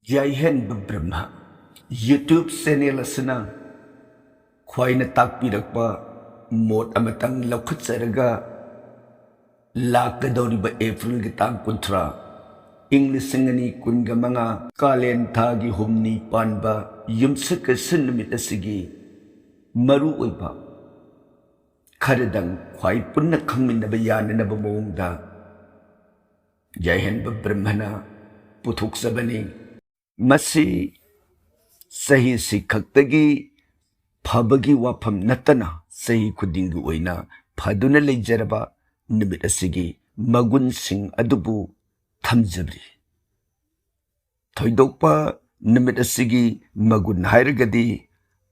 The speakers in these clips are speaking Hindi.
ꯌꯥꯏꯍꯟꯕ ꯕ꯭ꯔꯍ꯭ꯃ ꯌꯨꯇ꯭ꯌꯨꯕ ꯆꯦꯅꯦꯜ ꯑꯁꯤꯅ ꯈ꯭ꯋꯥꯏꯅ ꯇꯥꯛꯄꯤꯔꯛꯄ ꯃꯣꯠ ꯑꯃꯇꯪ ꯂꯧꯈꯠꯆꯔꯒ ꯂꯥꯛꯀꯗꯧꯔꯤꯕ ꯑꯦꯄ꯭ꯔꯤꯜꯒꯤ ꯇꯥꯡ 30 ꯏꯪ 2025 ꯀꯥꯂꯦꯟ ꯊꯥꯒꯤ ꯍꯨꯝꯅꯤ ꯄꯥꯟꯕ ꯌꯨꯝꯁꯀꯩꯁ ꯅꯨꯃꯤꯠ ꯑꯁꯤꯒꯤ ꯃꯔꯨ ꯑꯣꯏꯕ ꯈꯔꯗꯪ ꯈ꯭ꯋꯥꯏ ꯄꯨꯟꯅ ꯈꯪꯃꯤꯟꯅꯕ ꯌꯥꯅꯅꯕ ꯃꯑꯣꯡꯗ ꯌꯥꯏꯍꯟꯕ ꯕ꯭ꯔꯍ꯭ꯃꯅ ꯄꯨꯊꯣꯛꯆꯕꯅꯤ꯫ ꯃꯁꯤ ꯆꯍꯤꯁꯤ ꯈꯛꯇꯒꯤ ꯐꯕꯒꯤ ꯋꯥꯐꯝ ꯅꯠꯇꯅ ꯆꯍꯤ ꯈꯨꯗꯤꯡꯒꯤ ꯑꯣꯏꯅ ꯐꯗꯨꯅ ꯂꯩꯖꯔꯕ ꯅꯨꯃꯤꯠ ꯑꯁꯤꯒꯤ ꯃꯒꯨꯟꯁꯤꯡ ꯑꯗꯨꯕꯨ ꯊꯝꯖꯔꯤ꯫ ꯊꯣꯏꯗꯣꯛꯄ ꯅꯨꯃꯤꯠ ꯑꯁꯤꯒꯤ ꯃꯒꯨꯟ ꯍꯥꯏꯔꯒꯗꯤ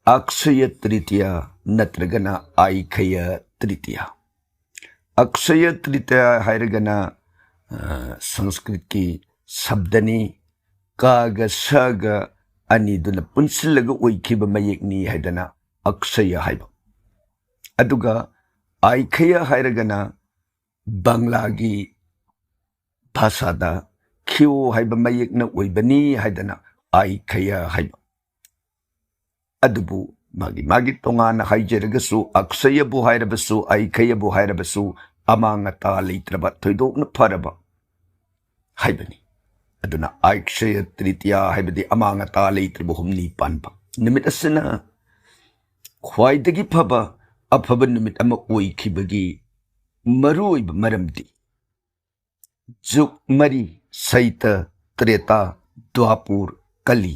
ꯑꯛꯁꯌ ꯇ꯭ꯔꯤꯇꯤꯌꯥ ꯅꯠꯇ꯭ꯔꯒꯅ ꯑꯥꯏꯈꯌ ꯇ꯭ꯔꯤꯇꯤꯌꯥ꯫ अक्षय तृतीया हायरगना संस्कृत की शब्दनी कागा सगा अनिदुना पुंसिलगा ओइखिबा मयेकनी हायदना अक्षय हायबा। अदुगा आइखय हायरगना बांग्लागी भाषादा खियो हायबा मयेकना ओइबनी हायदना आइखय हायबा। अदुबु मागी मागी तोंगाना हायजरगसु अक्षयबु हायरबसु आइखयबु हायरबसु अमांगता लेत्रबा थोइदोकना फरबा हायबनी। अदुना अक्षय तृतीया हायबदी अमांगता लेत्रबु हुमनी पानबा निमित असना ख्वाइदगी फबा अफबा निमित अमा ओइखिबगी मरुओइबा मरमदी जुग मरी सैत त्रेता द्वापुर कली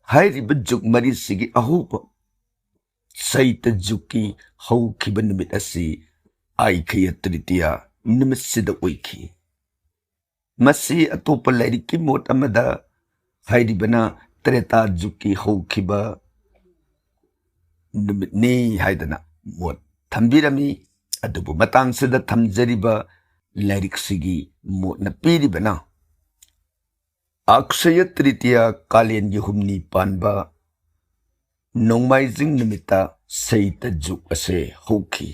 हायरिबा जुग मरी सिगी अहोबा सैत जुकी हौखिबा निमित असि आइखय तृतीया निमित सिदा ओइखि। मसी अतोपा लाइरिकि मोट अमदा हायरिबना त्रेता जुकी हौखिबा निमित ने हायदना मोट थंबिरमी। अदुबु मतांग सिदा थंजरिबा लाइरिक सिगी मोट न पीरिबना अक्षय तृतीया कालेन हुमनी पानबा नोंमाइजिंग निमित्ता सैत जुग असे हौखि।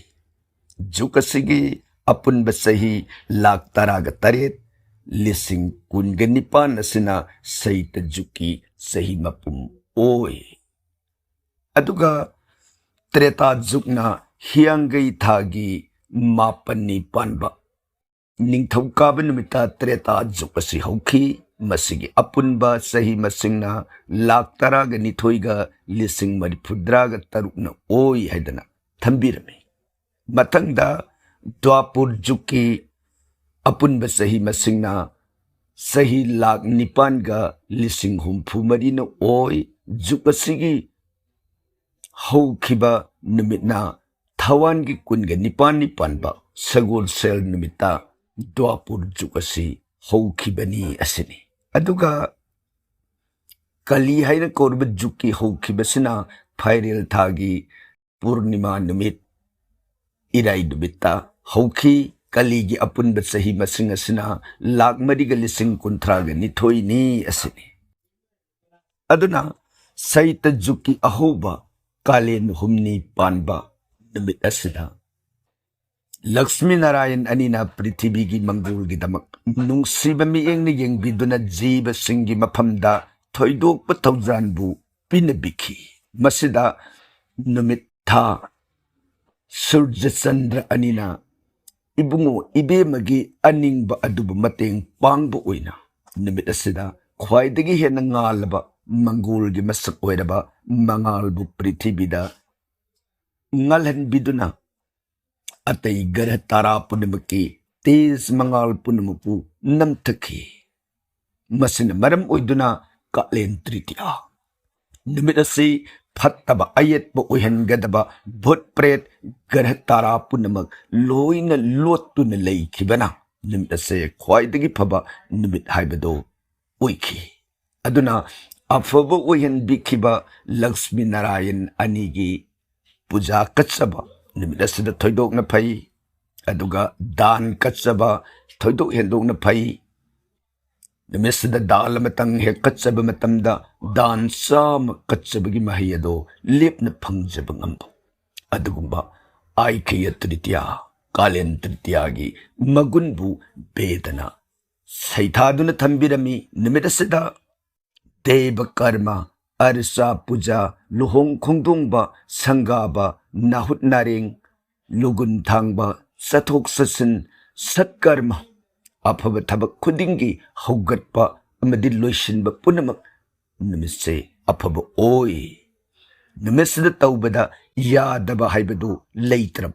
जुग असिगी अपुनबा सही लाख तरागा तरेत लिसिंग कुनगा निपान असिना सैत जुकी सही मपुम ओय। अदुगा त्रेता जुगना हियांगई थागी मापन्नी पानबा निंगथौकाबा निमित्ता त्रेता जुग असि हौखि। मसिगी अपुनबा सही मसिंगना लाख तरागा निथोइगा लिसिंग मरिफुद्रागा तरुकना ओय हायदना थंबिरमी। मथंगदा द्वापुर जुकी अपुनबा सही मसिंगना सही लाख निपानगा लिसिंग हुमफु मरीना ओय। जुग असिगी हौखिबा निमितना थवानगी कुनगा निपानी पानबा सगोल सेल निमित्ता द्वापुर जुग असि हौखिबनी असिनी। अदुगा कली हायना कौरबा जुकी हौखिबसिना फाइरेल थागी पूर्णिमा निमित इराई दुबित्ता हौखि। कलीगी अपुनबा सही मसिंग असिना लाख मरिगा लिसिंग कुंथ्रागा निथोइनी असिनी। अदुना सैत जुकी अहोबा कालेन हुमनी पानबा निमित असिदा लक्ष्मी नारायण अनिना पृथ्वी की मंगोल की दमक नुंगसिबा मियेंगना येंगबिदुना जीव सिंगी मफमदा थोइदोकपा थौजानबु पिनबिखि। मसिदा निमित था सूर्य चंद्र अनिना इबुंगो इबेमगी अनिंगबा अदुबु मतेंग पांगबा ओइना निमित असिदा ख्वाइदगी हेना ngalaba मंगोल की मसक ओइरबा मंगालबु पृथ्वीदा ngalhanbiduna अतई ग्रह तारा पुनमकी तेज मंगाल पुनमपु नमथखि। मसिन मरम ओइदुना कालेन तृतीया निमित असि फत्तबा अयेतबा ओइहनगदबा भूत प्रेत ग्रह तारा पुनमक लोइना लोटुना लेखिबना निमित असे ख्वाइदगी फबा निमित हाइबदो ओइखि। अदुना अफबा ओइहनबिखिबा लक्ष्मी नारायण अनिगी पूजा कच्चबा निमित असिदा थोइदोकना फई। अदुगा दान कच्चबा थोइदोक हेंदोकना फई। निमित दाल मतंग हे कच्चबा मतमदा दान साम कच्चबगी महई अदो लेपना फंगजबा ngamba। अदुगुंबा आइखय तृतीया कालेन तृतीयागी मगुनबु बेदना सैथादुना थंबिरमी। निमित असिदा Deva karma, arsa puja, luhong khongdongba, sangaba, nahut naring, lugun thangba, sathok sasin, satkarma, afaba thabak khudingi haugatpa amadi loisinba punamak numitse afaba oi. Numisida taubada yadaba haibadu leitrab.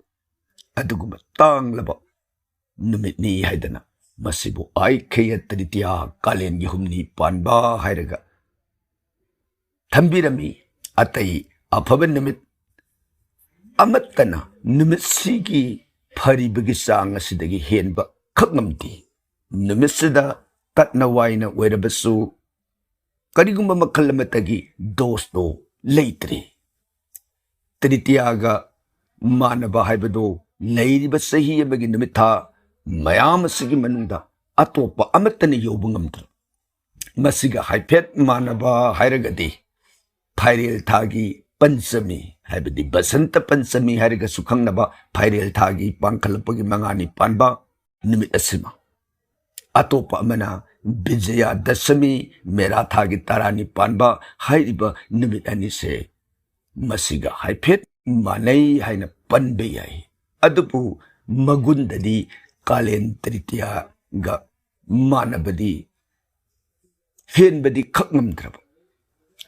Aduguma tanglaba numitni haidana. Masibu ay kaya taditya kalen gihumni panba hairaga. Thambirami atay afaba numit amattana numisigi pharibagi sang asidagi henba khakngamdi. Numisida tatna waina werabasu karigumba makalamatagi dosto leitre. Tadityaga manaba haibado leiriba sahi amagi numitha mayam asigi manungda atopa amattana yobungamdra. Masiga haipet manaba hairagadi Phairil thagi Panchami haibadi Basanta Panchami hairaga sukhangnaba Phairil thagi pangkhalapagi mangani panba numit asima. Atopa amana Vijaya Dasami mera thagi tarani panba hairiba numit anise. Masiga haipet manai haina panbe yai. Adupu magundadi Kalen Tritya ga manabadi henbadi khakngamdraba.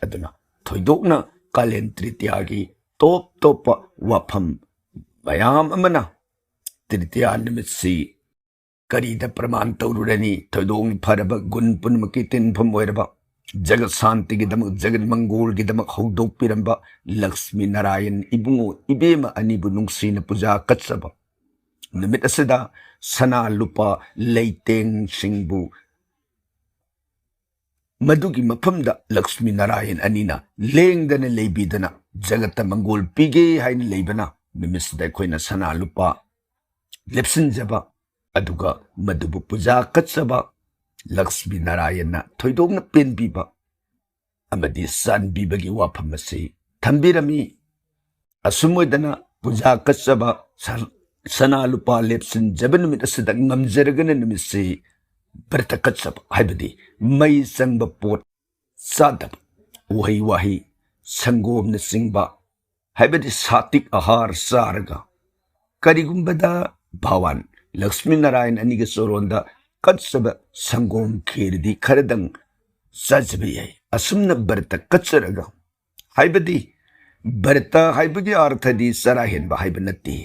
Aduna thoidokna Kalen Trityagi top topa wafam mayam amana Tritya nimitsi karida praman taururani thoidong pharaba gun punmaki tinpham oiraba Jagat Santi gidamak Jagat Mangol gidamak haudok piramba Lakshmi Narayan ibungo ibema anibu nungsina puja katsaba. Numit asida sana lupa leiteng singbu Madugi mapamda Lakshmi Narayan anina lengdana leibidana Jagata Mangol pige haina leibana numisda koina sana lupa lepsinjaba aduga madubu puja katsaba Lakshmi Narayana thoidokna penbiba amadi sanbibagi wafamasi thambirami asumodana puja katsaba sana lupa lepsin jabanumit asida ngamjaragana numisi Berta katsab haibadi may sangba pot sadab wahi wahi sangom na singba haibadi satik ahar saraga karigumbada bhawan Lakshmi Narayan aniga soronda katsaba sangom khirdi kharadang sajbiyai asumna berta katsaraga haibadi berta haibadi arthadi sarahenba haibanati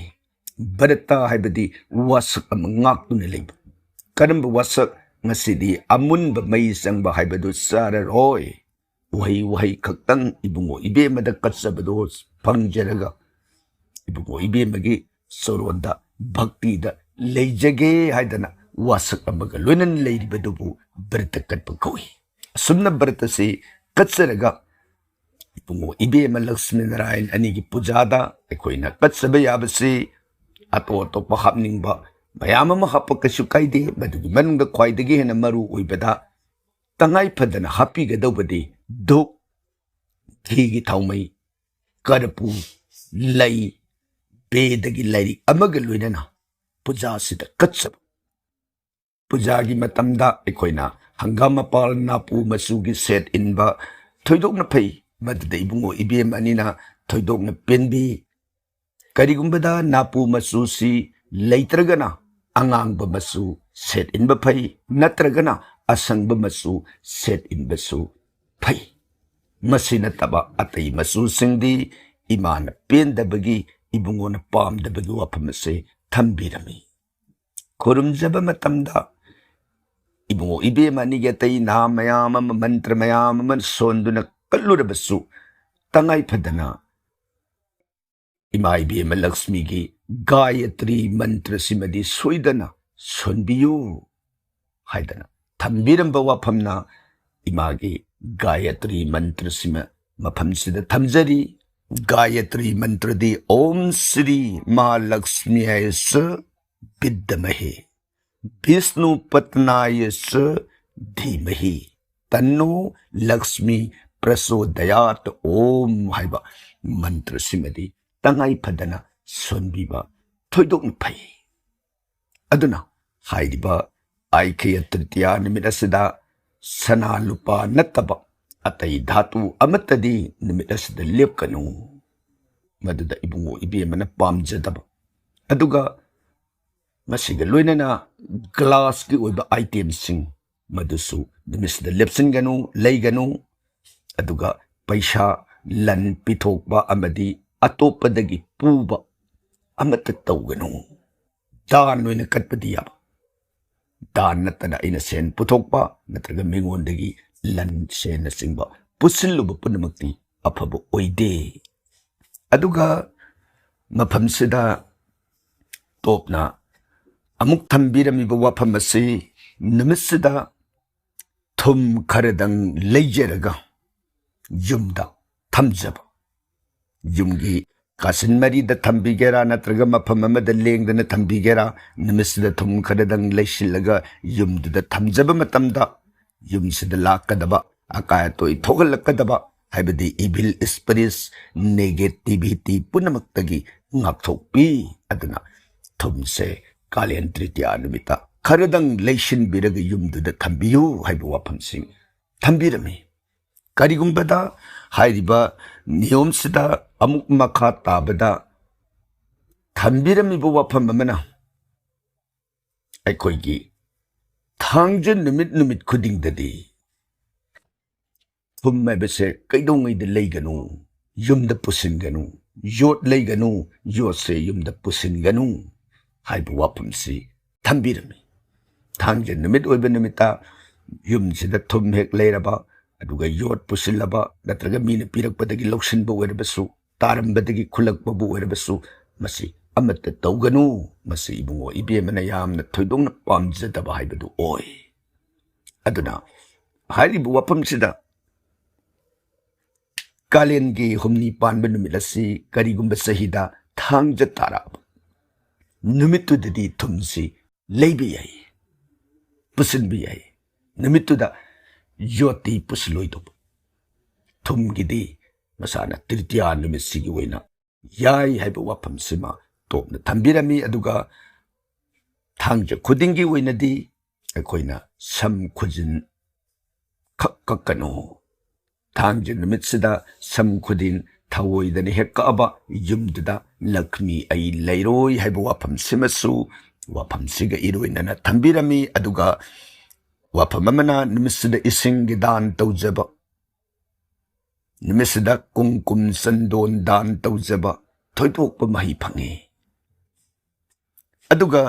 berta haibadi wasak amangakuna leba Karamba wasak ngasidi amunba may sangba haibado sararoi. Wahi kaktang ibungo ibe madakatsabado pangjaraga. Ibungo ibe magi soronda bhakti da leijage haidana wasak amaga lunan leiribadubu bertakat pagkawi. Sumna bertasi katsaraga. Ibungo ibe Lakshmi Narayan anigi pujada. Ekoina katsabayabasi ato pahapningba. Mayama mahapakasu kaide madugi manungda khwaidagi hena maru oibada tangai phadana happy gadobadi dok thigi thaumai karpu lai bedagi lairi amaga loinana puja sida katsab puja gi matamda ekoina hangama pal napu masugi set inba thoidokna phai madda ibungo ibem anina thoidokna penbi karigumbada napu masusi leitragana Angang bamasu set in bapay natragana asang bamasu set in basu pay. Masinataba atay masu singdi imana pendabagi ibungo na pamdabagi wapamase thambirami. Kurumjaba matamda ibungo ibe manigatay na mayama mantra mayama man sondo na kalurabasu tangay padana Ima ibe Lakshmi gi Gayatri mantra simadi soidana sonbiyo haidana thambiramba wafamna imagi Gayatri mantra sima mapamsida thamjari Gayatri mantra di Om Shri Ma Lakshmi Ayasa Viddamahe Vishnu Patnayasa Dhimahi Tanno Lakshmi Prasodayat Om haiba mantra simadi Tangai padana sonbiba thoidokna phai. Aduna haidiba Aikaya Tritya nimit asida sana lupa nataba अतई धातु अमतदी निमित असद लेपकनु मदुदा इबुंगो इबेमना पामजदब अदुगा मसिगा लोइनना ग्लास की ओइबा आइटम सिंग मदुसु निमिसद लेपसिनगनु लेगनु अदुगा पैसा लन पिथोकबा अमदी अतोपदगी पुबा अमत तौगनु दान लोइना कटपदी याब दान नतना इन सेन पुथोकबा नत्रगा मिंगोंदगी लन सेन सिंगबा पुसिल्लुब पुनमक्ति अफब ओइदे अदुगा मफमसिदा तोपना अमुक थंबीरमिब वाफम असी नमिसदा थुम खरदंग लेजरगा युमदा थमजब युमगी कासिन मरीदा थंबीगेरा नत्रगा मफम अमदा लेंगदना थंबीगेरा नमिसदा थुम खरदंग लेशिलगा युमदुदा थमजब मतमदा युमसिदा लाकदबा अकायतोय थोगलकदबा हाइबदी इविल स्पिरिट्स नेगेटिविटी पुनमक्तगी ngakthokpi aduna thumse kalen tritiya numita kharadang leishin biraga yumduda thambiyu haibu wafam sing thambirami karigumbada hairiba niyom sida amuk makha tabada thambirami bu wafam amana aikoigi thangje numit khuding dadi thum mai bese kaidongai de leiganu yumda pusinganu yot leiganu yose yumda pusinganu haibu wapam si thambirami thangje numit oiba numita yum sida thum hek leiraba aduga yot pusilaba natraga mina pirakpadagi loksinba oirabasu tarambadagi khulakbabu oirabasu masi amatta tawganu masi ibungo ibemana yamna thoidongna pamjadaba haibadu oi aduna haibu wapam sida कालेन की हुमनी पानब नुमिलसी करीगुंब सहिदा थांग ताराब नुमितुददी थुमसी लेबी याई पुसिनबी याई नुमितुदा योती पुसलोइदो थुमगिदी मसाना तृतीया नुमिसिगी वैना याई हाइब वाफम सिमा तोपना थंबिरमी अदुगा थांग खुदिंगी वैनदी अखोइना सम खुजिन खक्कनो थांग नुमित्सिदा सम खुदिन थवोइदने हेक्काबा युमदुदा लक्ष्मी आई लैरोय हाइब वाफम सिमसु वाफम सिगा इरोइनना थंबिरमी अदुगा वाफम अमना नुमित्सिदा इसिंग दान तौजबा नुमित्सिदा कुंकुम संदोन दान तौजबा थोइतोकपा मही फंगे अदुगा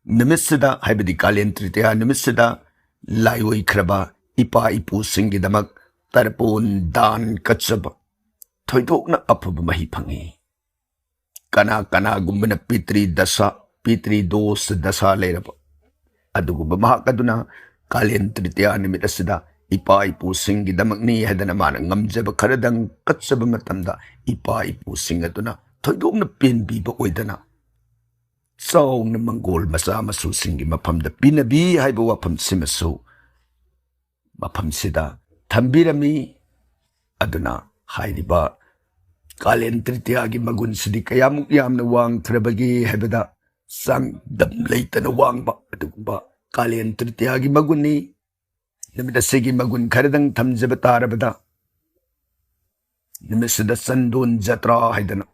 नुमित्सिदा हाइबदी कालेन तृतीया नुमित्सिदा लाइओइ खरबा इपा इपु सिंगिदमक तरपोन दान कचब थोइदोकना अफब मही फंगे कना कना गुम्बन पितृ दशा पितृ दोष दशा लेरब अदुगुब महाकदुना कालेन तृतीया निमित असदा इपा इपु सिंगिदमकनी हेदना मान ngamjab खरदंग कचब मतमदा इपा इपु सिंगदुना थोइदोकना पेनबीब ओइदना चौन मंगोल मसा मसु सिंगी मफमदा पिनबी हाइब वाफम सिमसु मफम सिदा थंबिरमी अदुना हाइरिबा कालेन तृतीया की मगुन सिदी कयामुक यामना वांग थ्रबगी हैबदा संग दम लेतन वांगबा अदुगुबा कालेन तृतीया की मगुनी निमित सेगी मगुन खरदंग थमजब तारबदा निमिसदा संदोन जत्रा हैदना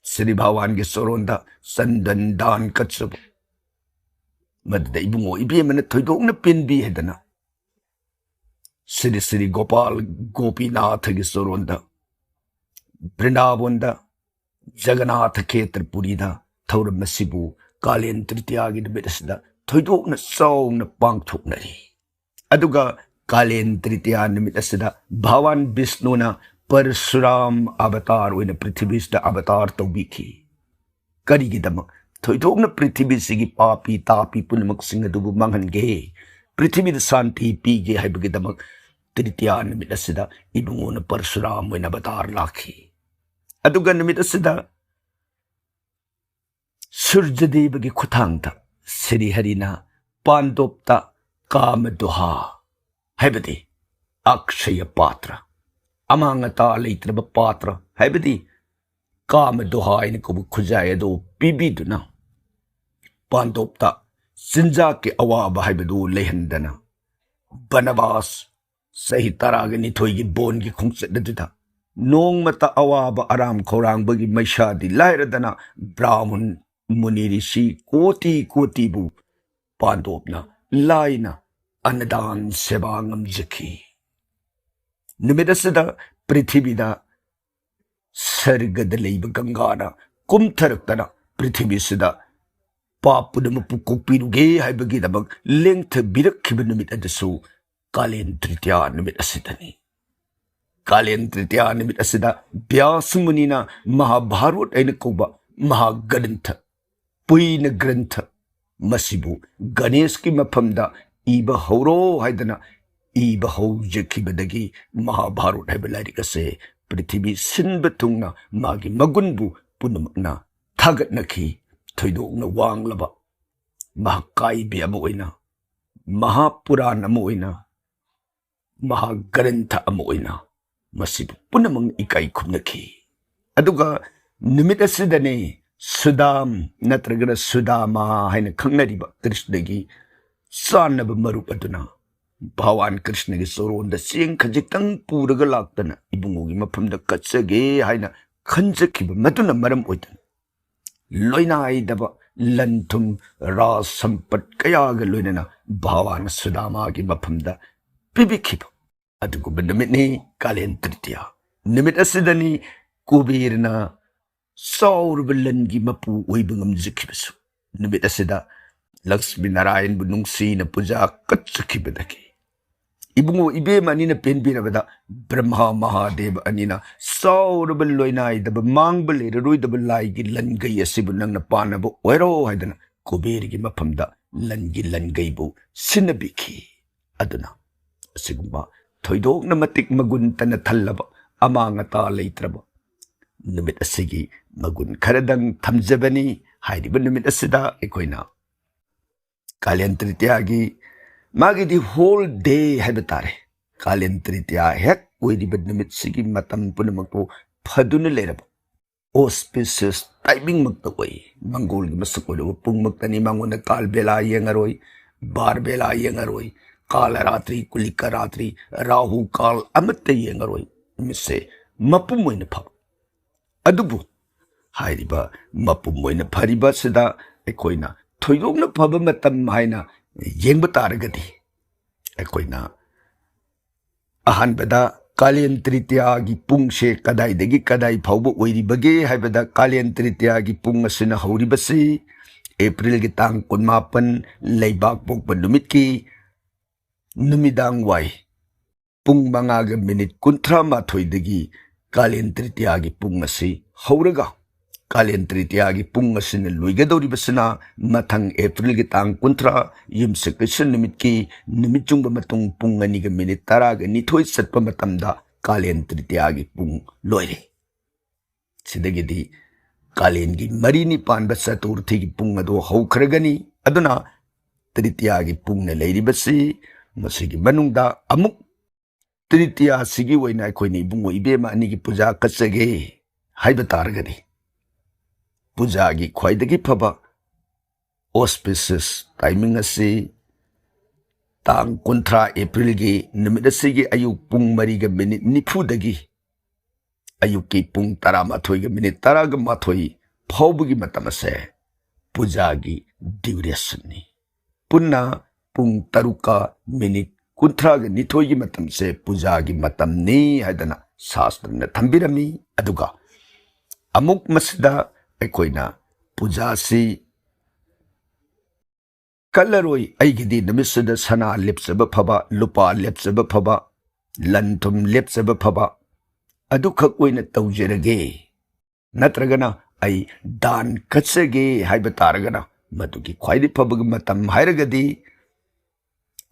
श्री भगवान के सोरोंदा संदन दान कचब मददा इबुंगो इबेमना थोइदोकना पिनबी हैदना श्री श्री गोपाल गोपीनाथ की सोरोंदा वृंदावनदा जगन्नाथ क्षेत्रपुरीदा थौरम मसिबु कालेन तृतीया की निमित्सदा थोइदोकना चौना पांगथोकनरी अदुगा कालेन तृतीया निमित्सदा भगवान विष्णुना परशुराम अवतार ओइना पृथ्वीसदा अवतार तौबिखि करिगिदमक थोइदोकना पृथ्वी सिगी पापी तापी पुनमक सिंह दुबु मंगनगे पृथ्वी शांति पीगे हाइबगिदमक तृतीया निमित असदा इबुंगोना परशुराम ओइना अवतार लाखी अदुगा निमित असदा सूर्यदेव की खुथांगता श्री हरिना पांडोप्ता काम दुहा हाइबदी अक्षय पात्र अमांगता लेत्रब पात्र हाइबदी काम दुहा इन को खुजाय दो पीबीदुना पांडोप्ता सिंजा के अवाब हाइबदु लेहंदना बनवास सही तरागा निथोई बोन की खोंचत नोंगमता अवाब आराम खौरांबगी मैसादी लायरदना ब्राह्मण मुनि ऋषि कोटि कोटिबु पांदोपना लाइना अन्नदान सेवा ngamjaki निमिदसदा पृथ्वीदा सर्गदा लेब गंगाना कुमथरक्तना पृथ्वीसदा पापुदम पुकोपिरुगे हाइबगीदमक लेंथ बिरखिब निमित अदसु कालेन तृतीया निमित असिदनी कालेन तृतीया निमित असिदा व्यास मुनिना महाभारत ऐन कौबा महाग्रंथ पुइन ग्रंथ मसिबु गणेश की मफमदा इब हौरो हाइदना इब हौजखिबदगी महाभारत हाइब लाइरिक असे पृथ्वी सिनब तुंगना मागी मगुनबु पुनमकना थागतनखि थोइदोंना वांगलबा महाकाइबे अमा ओइना महापुराण अमा ओइना महाग्रंथ अमा ओइना मसिबु पुनमंग इकाई खुमनखि अदुगा निमित असिदने सुदाम नत्रगना सुदामा हाइना खंगनरिबा कृष्णगी सानब मरुप अदुना भगवान कृष्ण की सोरोंद चेंग खजितंग पूरग लाक्तना इबुंगोगी मफमदा कच्चगे हाइना खंजखिब मदुना मरम ओइदन लोइनाइदबा लंथुम राज संपत कयाग लोइनना भगवान सुदामा की मफमदा पिबिखिब अदुगुब निमितनी कालेन तृतीया निमित असिदनी कुबेरना सौरब लनगी मपु ओइबंगम जिखिबसु निमित असिदा लक्ष्मी नारायण बुनुंगसी न पूजा कच्चखिबदगी इबुंगो इबे मानिना पेनबिरबदा ब्रह्मा महादेव अनिना सौरब लोइनाइदब मांगब लेररोइदब लाइगी लनगई असिबु नंगना पानब ओइरो हाइदना कुबेरगी मफमदा लनगी लनगईबु सिनबिखि अदुना असिगुंबा थोइदोकना मतिक मगुन तन थल्लब अमांगता लेत्रब निमित असिगी मगुन खरदंग थमजबनी हाइरिब निमित असिदा एकोइना कालेन तृतीया की मागिदी होल डे है बतारे कालेन तृतीया हेक ओइरिब निमित सिगी मतम पुनमको फदुन लेरब ऑस्पिशियस टाइमिंग मक्त ओइ मंगोल की मसक ओइ पुंग मक्तनी मांगोन काल बेला येंगरोइ बार बेला येंगरोइ काल रात्रि कुलिका रात्रि राहु काल अमत येंगरोइ मिसे मपुम ओइन फ अदुबु हाइरिबा मपुम ओइन फरिबा सिदा एकोइना थोइदोंना फब मतम हाइना येंब तारगदी एकोइना अहानबदा कालेन तृतीया की पुंगसे कदाइदगी कदाइ फाउब ओइरिबगे हाइबदा कालेन तृतीया की पुंग असिना हौरिबसी एप्रिल की तांग 19 लेबाक पोकब नुमित की नुमिदांग वाई पुंग मंगाग मिनिट 38 कालेन तृतीया की पुंग असि हौरगा कालेन तृतीया की पुंग असिना लुइगदौरिबसना मथंग एप्रिल की तांग 19 युमसकसन निमित की निमित चुंग मतुंग पुंग अनिग मिनिट 12 सत्प मतमदा कालेन तृतीया की पुंग लोइरे सिदगिदी कालेन की मरीनी पानब चतुर्थी की पुंग अदो हौखरगनी अदुना तृतीया की पुंग ने लेरिबसी मसिगी मनुंगदा अमुक तृतीया सिगी वइना अखोइनी बुंगो इबेमा अनि की पूजा कचगे हाइब तारगनी पूजा की ख्वाइदगी फबा ऑस्पिशियस टाइमिंग असी तांग 19 एप्रिल की निमित असिगी अयुक पुंग मरीगा मिनिट 90 अयुक की पुंग 13 मिनिट 13 फाउबगी मतम असे पूजा की ड्यूरेशन पुन्ना पुंग 3 मिनिट 19 की मतम से पूजा की मतम नी हाइदना शास्त्र ने थंबिरमी अदुगा अमुक मसदा एकोइना पूजा से कलरोई ऐगिदी नमिसद सना लेप्सब फबा लुपा लेप्सब फबा लंथुम लेप्सब फबा अदुखक ओइना तौजरगे नत्रगना आई दान कचगे हाइब तारगना मदुगी ख्वाइदि फबग मतम हाइरगदी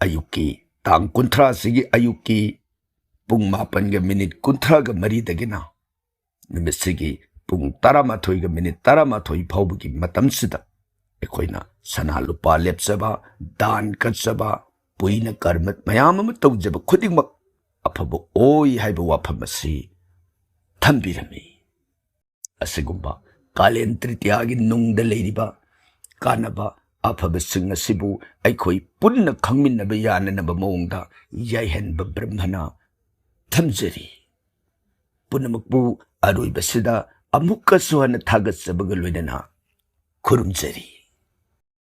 अयुकी तांग 19 सिगी अयुकी पुंग 9 मिनिट 19 दगिना निमित सिगी पुंग 13 मिनिट 13 फाउबगी मतम सिदा एकोइना सना लुपा लेप्सबा दान कचबा पुइन कर्मत मयाम अम तौजब खुदिमक अफब ओइ हाइब वाफम असि थंबिरमी असिगुंबा कालेन तृतीया की नुंगद लेरिबा कानबा ꯑꯐꯕꯁꯤꯡ ꯑꯁꯤꯕꯨ ꯑꯩꯈꯣꯏ ꯄꯨꯟꯅ ꯈꯪꯃꯤꯟꯅꯕ ꯌꯥꯅꯅꯕ ꯃꯑꯣꯡꯗ ꯌꯥꯏꯍꯟꯕ ꯕ꯭ꯔꯍ꯭ꯃꯅ ꯊꯝꯖꯔꯤ꯫ ꯄꯨꯝꯅꯃꯛꯄꯨ ꯑꯔꯣꯏꯕꯁꯤꯗ ꯑꯃꯨꯛꯀꯁꯨ ꯍꯟꯅ ꯊꯥꯒꯠꯆꯕꯒ ꯂꯣꯏꯅꯅ ꯈꯨꯔꯨꯝꯖꯔꯤ꯫